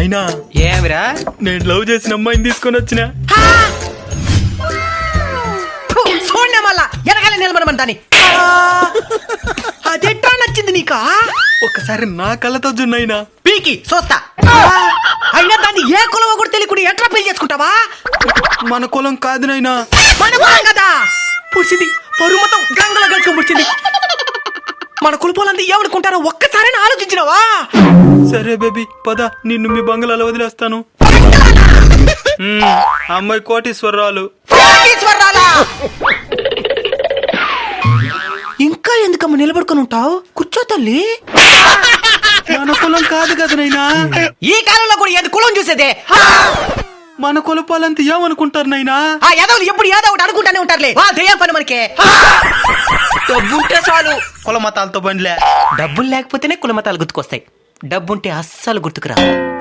నైనా ఏమిరా? నేను లవ్ చేసిన అమ్మాయిని తీసుకొని వచ్చిన. చూడండి మళ్ళా వెనకాల నిలబడమంటాని. అదెట్లా నచ్చింది నీకా? ఒకసారి నా కళ్ళతో చూడైనా. పీకి చూస్తా. అయినా దాన్ని ఏ కులమో కూడా తెలియకుండా ఎట్లా పెళ్లి చేసుకుంటావా? మన కులం కాదు నైనా. మన కులం కదా పుడిచింది. పరువు మొత్తం గంగలో గడుచుకొని పుడిచింది. మన కులపోలంతా ఏమనుకుంటారో ఒక్కసారైనా ఆలోచించినావా? సరే బేబీ పద, నిన్ను మీ బంగ్లాలో వదిలేస్తాను. అమ్మాయి కోటీశ్వరరాలు. ఇంకా ఎందుకమ్మ నిలబడుకొని ఉంటావు? కూర్చో తల్లి. మన కులం కాదు కదా నైనా. ఈ కాలంలో కూడా ఏది కులం చూసేదే? మన కులపాలంతా ఏమనుకుంటారు నైనా? ఆ యాదవులు ఎప్పుడు ఏదో ఒకటి అనుకుంటానే ఉంటారులే. దయ్యం పని మనకి. డబ్బుంటే చాలు. కుల మతాలతో బండిలే. డబ్బులు లేకపోతేనే కులమతాలు గుర్తుకొస్తాయి. డబ్బుంటే అస్సలు గుర్తుకురా.